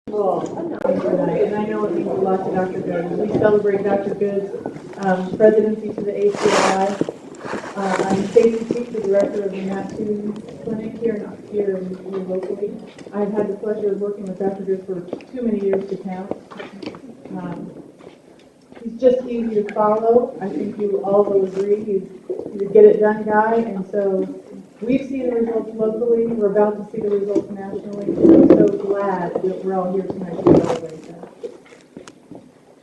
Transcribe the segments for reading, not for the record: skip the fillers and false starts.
Tonight, and I know it means a lot to Dr. Good. We celebrate Dr. Good's presidency to the ACOI. I'm Stacy Cheek, the director of the Mattoon Clinic here locally. I've had the pleasure of working with Dr. Good for too many years to count. He's just easy to follow. I think you all will agree. He's a get-it-done guy, and so we've seen the results locally. We're about to see the results nationally. I'm so glad that we're all here tonight to celebrate that.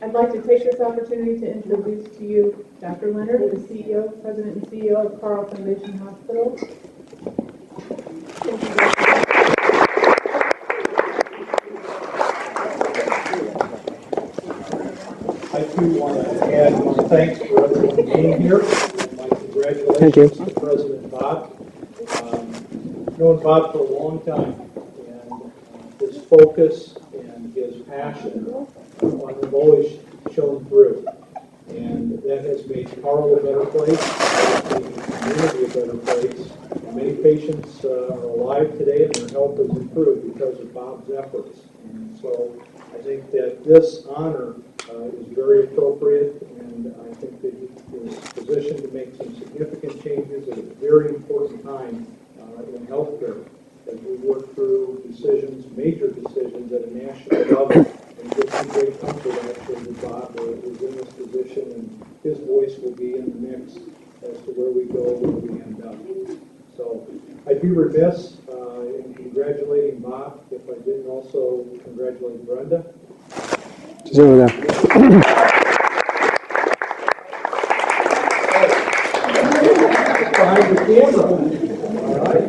I'd like to take this opportunity to introduce to you Dr. Leonard, the CEO, President and CEO of Carle Foundation Hospital. Thank you, I too want to add my thanks for everyone being here. My congratulations to President Bob. Known Bob for a long time, and his focus and his passion have always shown through. And that has made Carle a better place, made the community a better place. And many patients are alive today and their health has improved because of Bob's efforts. And so I think that this honor is very appropriate, and I think that he is positioned to make some significant changes at a very important time in healthcare as we work through decisions, major decisions at a national level, and give some great comfort actually that Bob is in this position, and his voice will be in the mix as to where we go, where we end up. So I'd be remiss in congratulating Bob if I didn't also congratulate Brenda. Behind the camera. All right.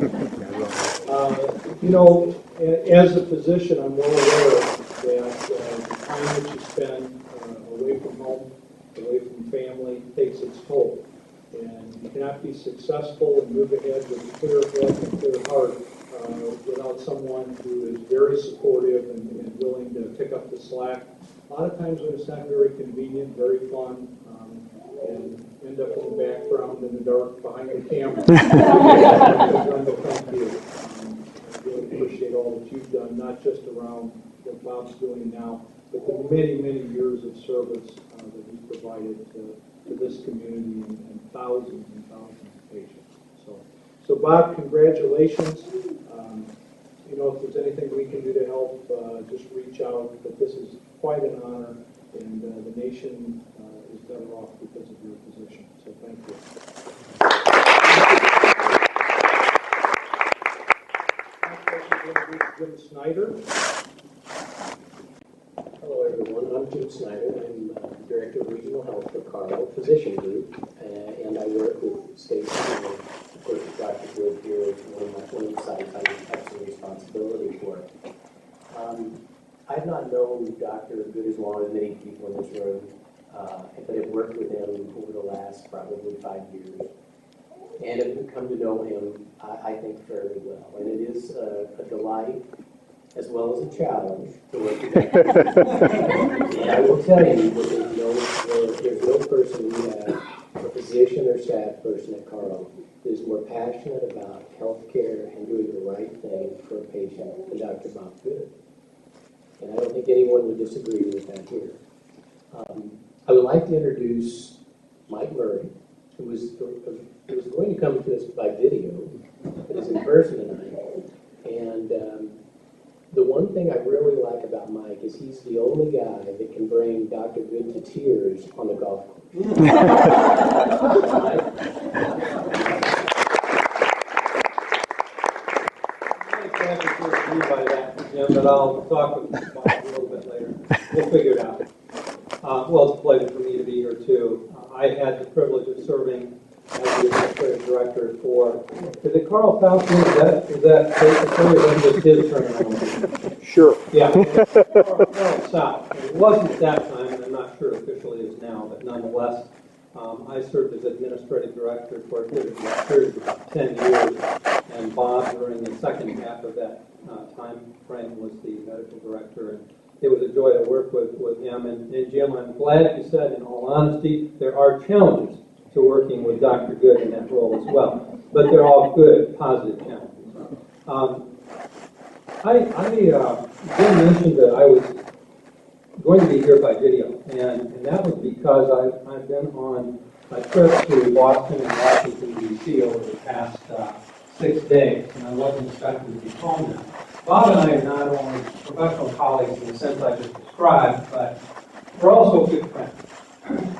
You know, as a physician, I'm well aware that the time that you spend away from home, away from family, takes its toll. And you cannot be successful and move ahead with a clear head and clear heart without someone who is very supportive and willing to pick up the slack. A lot of times when it's not very convenient, very fun, and end up in the background in the dark behind the camera. Thank you. I really appreciate all that you've done, not just around what Bob's doing now, but the many, many years of service that he's provided to this community and thousands of patients. So Bob, congratulations. You know, if there's anything we can do to help, just reach out. But this is quite an honor, and the nation is better off because of your position. So thank you. Jim Snyder. Hello, everyone. I'm Jim Snyder. I'm Director of Regional Health for Carle Physician Group, and I work with Stacy and, of course, Dr. Good here is one of the sites I have some responsibility for. I've not known Dr. Good as long as many people in this room, but I've worked with him over the last probably 5 years, and have come to know him, I think, fairly well. And it is a delight as well as a challenge to work with him. And I will tell you that there's no person we have, a physician or staff person at Carle, that is more passionate about health care and doing the right thing for a patient than Dr. Bob Good. And I don't think anyone would disagree with that here. I would like to introduce Mike Murray, who was going to come to us by video, but is in person tonight. And the one thing I really like about Mike is he's the only guy that can bring Dr. Good to tears on the golf course. By that, Jim, but I'll talk with Bob a little bit later. We'll figure it out. Well, it's a pleasure for me to be here too. I had the privilege of serving as the administrative director for. Is it Carle Fountain? Is that basically, or just his terminology? Sure. Yeah. Carle South. It wasn't at that time, and I'm not sure officially it is now, but nonetheless, I served as administrative director for a period of about 10 years, and Bob, during the second half of that time frame, was the medical director, and it was a joy to work with him. And Jim, I'm glad you said, in all honesty, there are challenges to working with Dr. Good in that role as well, but they're all good, positive challenges. Jim mentioned that I was going to be here by video, and that was because I've been on a trip to Boston and Washington, D.C. over the past 6 days, and I wasn't expecting to be home now. Bob and I are not only professional colleagues in the sense I just described, but we're also good friends.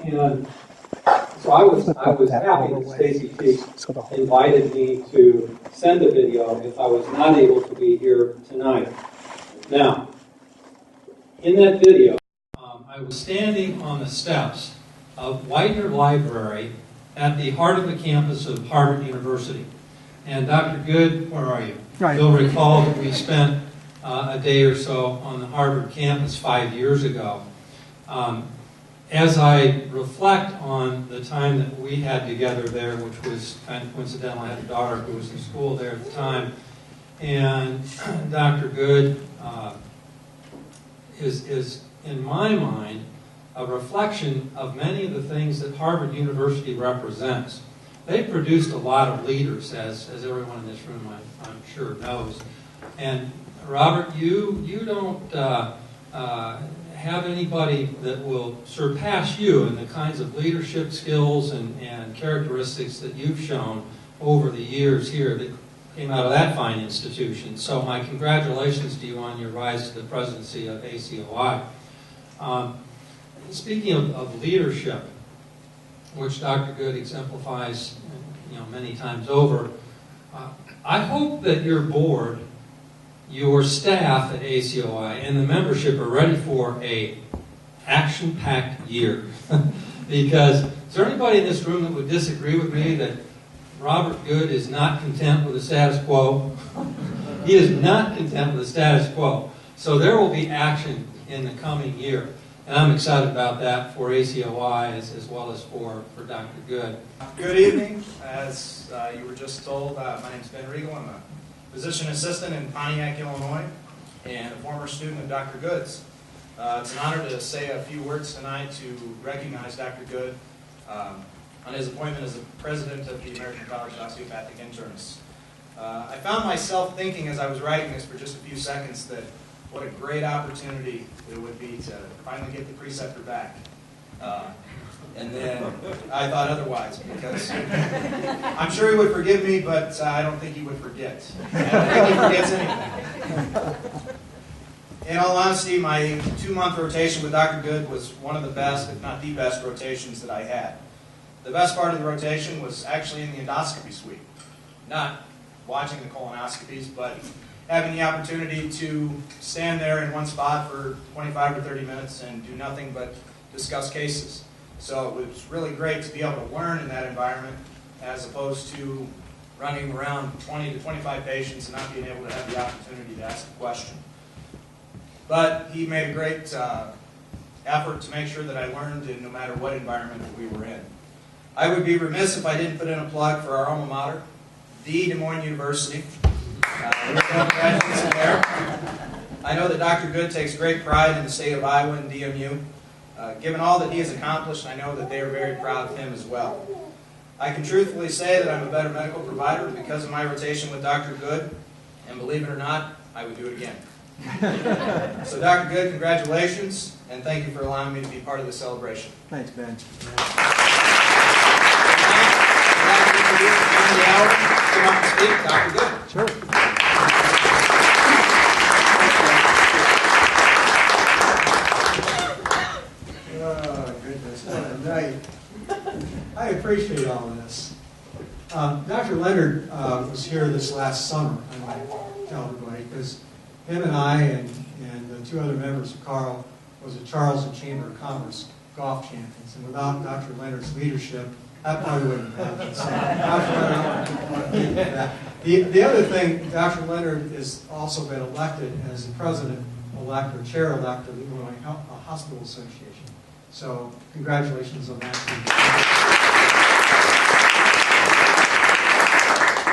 And so I was happy that Stacy Cheek invited me to send a video if I was not able to be here tonight. Now, in that video, I was standing on the steps of Widener Library at the heart of the campus of Harvard University. And Dr. Good, where are you? Right. You'll recall that we spent a day or so on the Harvard campus 5 years ago. As I reflect on the time that we had together there, which was kind of coincidental, I had a daughter who was in school there at the time, and Dr. Good is, in my mind, a reflection of many of the things that Harvard University represents. They produced a lot of leaders, as everyone in this room I'm sure knows. And Robert, you don't have anybody that will surpass you in the kinds of leadership skills and characteristics that you've shown over the years here that came out of that fine institution. So my congratulations to you on your rise to the presidency of ACOI. Speaking of leadership, which Dr. Good exemplifies many times over, I hope that your board, your staff at ACOI, and the membership are ready for a action-packed year. Because is there anybody in this room that would disagree with me that Robert Good is not content with the status quo? He is not content with the status quo. So there will be action in the coming year. And I'm excited about that for ACOI as well as for Dr. Good. Good evening. As you were just told, my name is Ben Riegel. I'm a physician assistant in Pontiac, Illinois, and a former student of Dr. Good's. It's an honor to say a few words tonight to recognize Dr. Good on his appointment as the president of the American College of Osteopathic Internists. I found myself thinking as I was writing this for just a few seconds that what a great opportunity it would be to finally get the preceptor back. And then I thought otherwise, because I'm sure he would forgive me, but I don't think he would forget. I don't think he forgets anything. In all honesty, my 2-month rotation with Dr. Good was one of the best, if not the best, rotations that I had. The best part of the rotation was actually in the endoscopy suite. Not watching the colonoscopies, but having the opportunity to stand there in one spot for 25 or 30 minutes and do nothing but discuss cases. So it was really great to be able to learn in that environment as opposed to running around 20 to 25 patients and not being able to have the opportunity to ask a question. But he made a great effort to make sure that I learned in no matter what environment that we were in. I would be remiss if I didn't put in a plug for our alma mater, the Des Moines University. I know that Dr. Good takes great pride in the state of Iowa and DMU. Given all that he has accomplished, I know that they are very proud of him as well. I can truthfully say that I'm a better medical provider because of my rotation with Dr. Good, and believe it or not, I would do it again. So Dr. Good, congratulations, and thank you for allowing me to be part of the celebration. Thanks, Ben. Dr. Good. Sure. Oh, goodness, what a night. I appreciate all of this. Dr. Leonard was here this last summer, I might tell everybody, because him and I and the 2 other members of Carle was at Charleston Chamber of Commerce golf champions. And without Dr. Leonard's leadership, that probably wouldn't have happened. So, the other thing, Dr. Leonard has also been elected as the president-elect or chair-elect of the Illinois Hospital Association. So congratulations on that.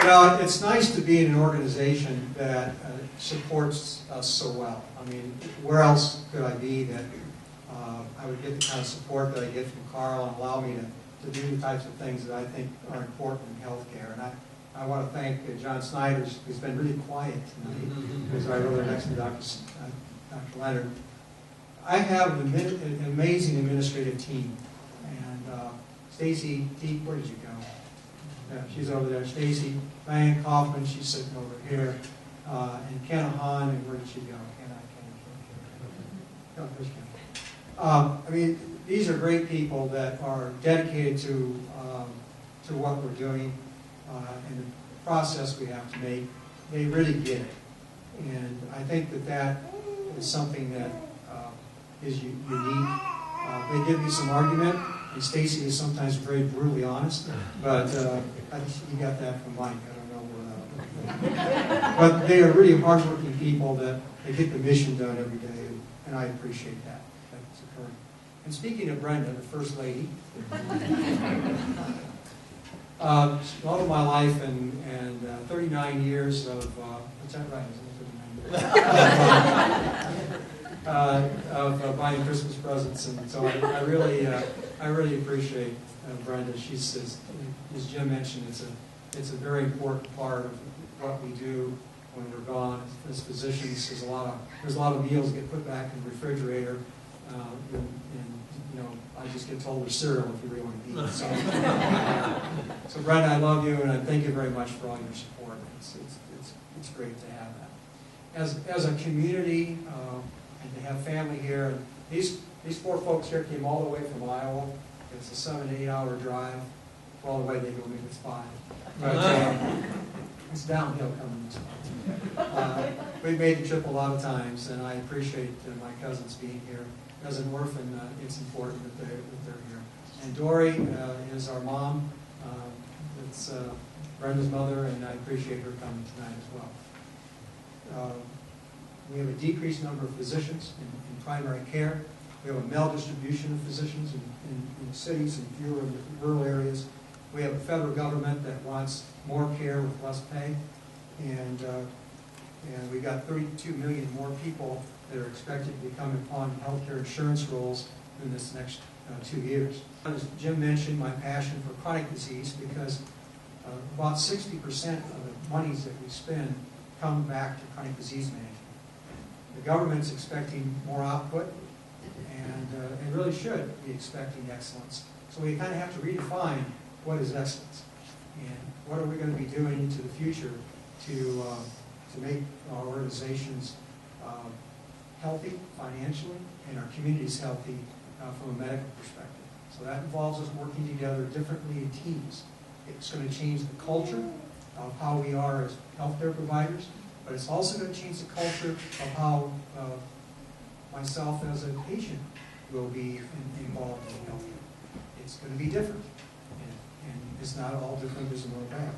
You know, it's nice to be in an organization that supports us so well. I mean, where else could I be that I would get the kind of support that I get from Carle and allow me to do the types of things that I think are important in healthcare. And I want to thank John Snyder, who's been really quiet tonight, who's right over next to Dr. Leonard. I have an amazing administrative team. And Stacy Deep, where did you go? Yeah, she's over there. Stacy, Diane Kaufman, she's sitting over here. And Kenna Hahn, and where did she go? Kenna. I mean, these are great people that are dedicated to what we're doing and the process we have to make. They really get it. And I think that is something that is unique. They give you some argument, and Stacy is sometimes very brutally honest, but I think you got that from Mike. I don't know where that. But they are really hardworking people that they get the mission done every day, and I appreciate that. That's occurring. And speaking of Brenda, the First Lady, all of my life and 39 years of, what's that right? Isn't it 39 years? Of buying Christmas presents, and so I really appreciate Brenda. She's, as Jim mentioned, it's a very important part of what we do when we're gone. As physicians, there's a lot of meals get put back in the refrigerator, and you know, I just get told there's cereal if you really want to eat. So Brenda, I love you, and I thank you very much for all your support. It's great to have that. As a community, and to have family here, and these four folks here came all the way from Iowa. It's a 7 to 8 hour drive. Well, the way they go, maybe it's 5. But it's downhill coming this way. We've made the trip a lot of times, and I appreciate my cousins being here. As an orphan, it's important that they're here. And Dory is our mom. It's Brenda's mother, and I appreciate her coming tonight as well. We have a decreased number of physicians in primary care. We have a maldistribution of physicians in cities and fewer in the rural areas. We have a federal government that wants more care with less pay. And we got 32 million more people that are expected to become upon healthcare insurance rolls in this next 2 years. As Jim mentioned, my passion for chronic disease, because about 60% of the monies that we spend come back to chronic disease management. The government's expecting more output, and it really should be expecting excellence. So we kind of have to redefine what is excellence, and what are we going to be doing into the future to make our organizations healthy financially and our communities healthy from a medical perspective. So that involves us working together differently in teams. It's going to change the culture of how we are as healthcare providers, but it's also going to change the culture of how myself as a patient will be involved in healthcare. It's going to be different, and it's not all different as no bad.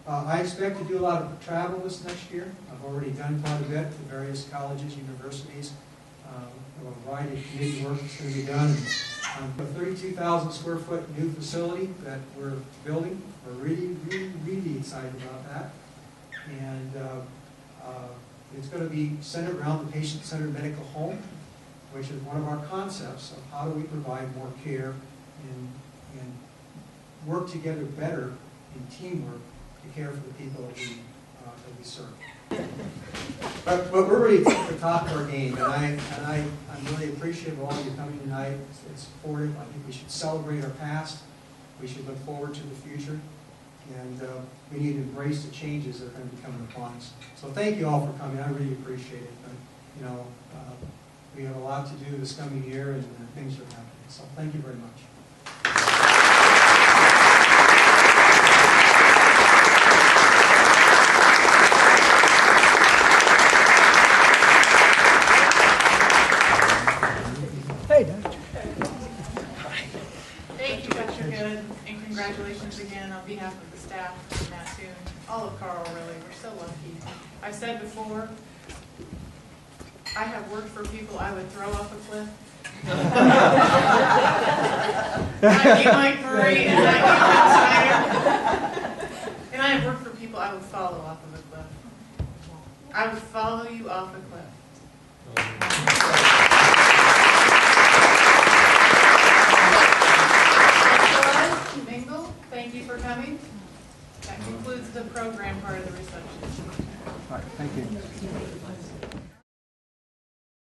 I expect to do a lot of travel this next year. I've already done quite a bit to various colleges, universities, a variety of community work that's going to be done. A 32,000 square foot new facility that we're building. We're really excited about that. And it's going to be centered around the patient-centered medical home, which is one of our concepts of how do we provide more care and work together better in teamwork to care for the people that we serve. But we're really at the top of our game, and I'm really appreciative of all of you coming tonight. It's supportive. I think we should celebrate our past. We should look forward to the future, and we need to embrace the changes that are going to be coming upon us. So thank you all for coming. I really appreciate it. But we have a lot to do this coming year, and things are happening. So thank you very much. Thank you, Dr. Good, and congratulations again on behalf of the staff and Matt too, all of Carle, really. We're so lucky. I said before, I have worked for people I would throw off a cliff. I knew Mike Murray, and I knew Snyder. And I have worked for people I would follow off of a cliff. I would follow you off a cliff.